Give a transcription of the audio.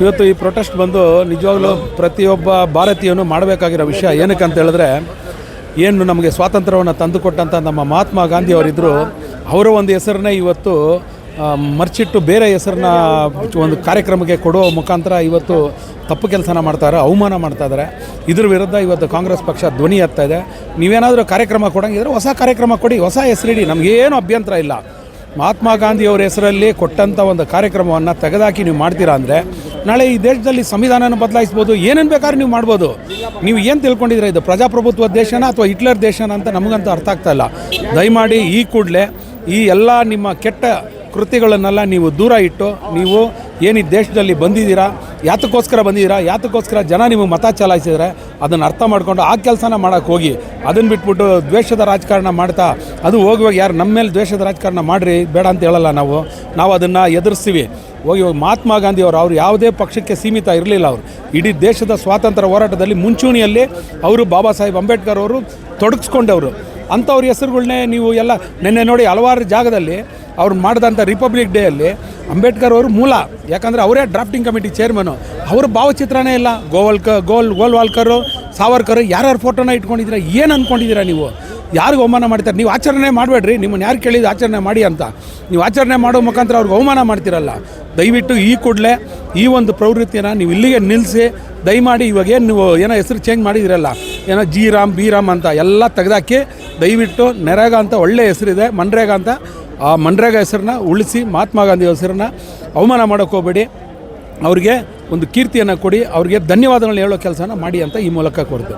ಇವತ್ತು ಈ ಪ್ರೊಟೆಸ್ಟ್ ಬಂದು ನಿಜವಾಗ್ಲೂ ಪ್ರತಿಯೊಬ್ಬ ಭಾರತೀಯನು ಮಾಡಬೇಕಾಗಿರೋ ವಿಷಯ ಏನಕ್ಕೆ ಅಂತ ಹೇಳಿದ್ರೆ, ಏನು ನಮಗೆ ಸ್ವಾತಂತ್ರ್ಯವನ್ನು ತಂದುಕೊಟ್ಟಂಥ ನಮ್ಮ ಮಹಾತ್ಮ ಗಾಂಧಿ ಅವರಿದ್ದರು, ಅವರ ಒಂದು ಹೆಸರನ್ನೇ ಇವತ್ತು ಮರ್ಚಿಟ್ಟು ಬೇರೆ ಹೆಸರನ್ನ ಒಂದು ಕಾರ್ಯಕ್ರಮಕ್ಕೆ ಕೊಡುವ ಮುಖಾಂತರ ಇವತ್ತು ತಪ್ಪು ಕೆಲಸನ ಮಾಡ್ತಾರೆ, ಅವಮಾನ ಮಾಡ್ತಾಯಿದ್ದಾರೆ. ಇದ್ರ ವಿರುದ್ಧ ಇವತ್ತು ಕಾಂಗ್ರೆಸ್ ಪಕ್ಷ ಧ್ವನಿ ಎತ್ತಾ ಇದೆ. ನೀವೇನಾದರೂ ಕಾರ್ಯಕ್ರಮ ಕೊಡೋಂಗಿದ್ರೆ ಹೊಸ ಕಾರ್ಯಕ್ರಮ ಕೊಡಿ, ಹೊಸ ಹೆಸರಿಡಿ, ನಮಗೇನು ಅಭ್ಯಂತರ ಇಲ್ಲ. ಮಹಾತ್ಮ ಗಾಂಧಿಯವರ ಹೆಸರಲ್ಲಿ ಕೊಟ್ಟಂಥ ಒಂದು ಕಾರ್ಯಕ್ರಮವನ್ನು ತೆಗೆದಾಕಿ ನೀವು ಮಾಡ್ತೀರಾ ಅಂದರೆ ನಾಳೆ ಈ ದೇಶದಲ್ಲಿ ಸಂವಿಧಾನನ ಬದಲಾಯಿಸ್ಬೋದು, ಏನೇನು ಬೇಕಾದ್ರೂ ನೀವು ಮಾಡ್ಬೋದು. ನೀವು ಏನು ತಿಳ್ಕೊಂಡಿದ್ರೆ ಇದು ಪ್ರಜಾಪ್ರಭುತ್ವ ದೇಶನ ಅಥವಾ ಹಿಟ್ಲರ್ ದೇಶನ ಅಂತ ನಮಗಂತೂ ಅರ್ಥ ಆಗ್ತಾ ಇಲ್ಲ. ದಯಮಾಡಿ ಈ ಕೂಡಲೇ ಈ ಎಲ್ಲ ನಿಮ್ಮ ಕೆಟ್ಟ ಕೃತ್ಯಗಳನ್ನೆಲ್ಲ ನೀವು ದೂರ ಇಟ್ಟು, ನೀವು ಏನು ಈ ದೇಶದಲ್ಲಿ ಬಂದಿದ್ದೀರಾ, ಯಾತಕ್ಕೋಸ್ಕರ ಜನ ನಿಮಗೆ ಮತ ಚಲಾಯಿಸಿದರೆ ಅದನ್ನು ಅರ್ಥ ಮಾಡಿಕೊಂಡು ಆ ಕೆಲಸನ ಮಾಡೋಕ್ಕೆ ಹೋಗಿ. ಅದನ್ನು ಬಿಟ್ಬಿಟ್ಟು ದ್ವೇಷದ ರಾಜಕಾರಣ ಮಾಡ್ತಾ ಅದು ಹೋಗುವಾಗ ಯಾರು ನಮ್ಮ ಮೇಲೆ ದ್ವೇಷದ ರಾಜಕಾರಣ ಮಾಡಿರಿ ಬೇಡ ಅಂತ ಹೇಳಲ್ಲ. ನಾವು ಅದನ್ನು ಎದುರಿಸ್ತೀವಿ. ಹೋಗಿ ಮಹಾತ್ಮ ಗಾಂಧಿಯವರು ಅವ್ರು ಯಾವುದೇ ಪಕ್ಷಕ್ಕೆ ಸೀಮಿತ ಇರಲಿಲ್ಲ. ಅವರು ಇಡೀ ದೇಶದ ಸ್ವಾತಂತ್ರ್ಯ ಹೋರಾಟದಲ್ಲಿ ಮುಂಚೂಣಿಯಲ್ಲಿ ಅವರು ಬಾಬಾ ಸಾಹೇಬ್ ಅಂಬೇಡ್ಕರ್ ಅವರು ತೊಡಗಿಸ್ಕೊಂಡವರು. ಅಂಥವ್ರ ಹೆಸರುಗಳನ್ನೇ ನೀವು ಎಲ್ಲ ನಿನ್ನೆ ನೋಡಿ ಹಲವಾರು ಜಾಗದಲ್ಲಿ ಅವ್ರು ಮಾಡಿದಂಥ ರಿಪಬ್ಲಿಕ್ ಡೇಯಲ್ಲಿ ಅಂಬೇಡ್ಕರ್ ಅವರು ಮೂಲ, ಯಾಕಂದರೆ ಅವರೇ ಡ್ರಾಫ್ಟಿಂಗ್ ಕಮಿಟಿ ಚೇರ್ಮನು. ಅವ್ರ ಭಾವಚಿತ್ರನೇ ಇಲ್ಲ. ಗೋಲ್ವಾಲ್ಕರು, ಸಾವರ್ಕರ್ ಯಾರ್ಯಾರು ಫೋಟೋನ ಇಟ್ಕೊಂಡಿದ್ದೀರಾ, ಏನು ಅಂದ್ಕೊಂಡಿದ್ದೀರಾ ನೀವು? ಯಾರಿಗೂ ಅವಮಾನ ಮಾಡ್ತಾರೆ? ನೀವು ಆಚರಣೆ ಮಾಡಬೇಡ್ರಿ, ನಿಮ್ಮನ್ನು ಯಾರು ಕೇಳಿದ್ದು ಆಚರಣೆ ಮಾಡಿ ಅಂತ. ನೀವು ಆಚರಣೆ ಮಾಡೋ ಮುಖಾಂತರ ಅವ್ರಿಗೆ ಅವಮಾನ ಮಾಡ್ತಿರಲ್ಲ. ದಯವಿಟ್ಟು ಈ ಕೂಡಲೇ ಈ ಒಂದು ಪ್ರವೃತ್ತಿಯನ್ನು ನೀವು ಇಲ್ಲಿಗೆ ನಿಲ್ಲಿಸಿ. ದಯಮಾಡಿ ಇವಾಗೇನು ನೀವು ಏನೋ ಹೆಸರು ಚೇಂಜ್ ಮಾಡಿದಿರಲ್ಲ, ಏನೋ ಬಿ ರಾಮ್ ಅಂತ ಎಲ್ಲ ತೆಗೆದಾಕಿ ದಯವಿಟ್ಟು ನರೇಗಾ ಅಂತ ಒಳ್ಳೆಯ ಹೆಸರಿದೆ, ಮನ್ರೇಗಾ ಅಂತ, ಆ ಮನ್ರೇಗಾ ಹೆಸರನ್ನ ಉಳಿಸಿ. ಮಹಾತ್ಮ ಗಾಂಧಿ ಹೆಸರನ್ನ ಅವಮಾನ ಮಾಡೋಕ್ಕೆ ಹೋಗಬೇಡಿ. ಅವ್ರಿಗೆ ಒಂದು ಕೀರ್ತಿಯನ್ನು ಕೊಡಿ, ಅವ್ರಿಗೆ ಧನ್ಯವಾದಗಳನ್ನ ಹೇಳೋ ಕೆಲಸನ ಮಾಡಿ ಅಂತ ಈ ಮೂಲಕ ಕೋರ್ತೀವಿ.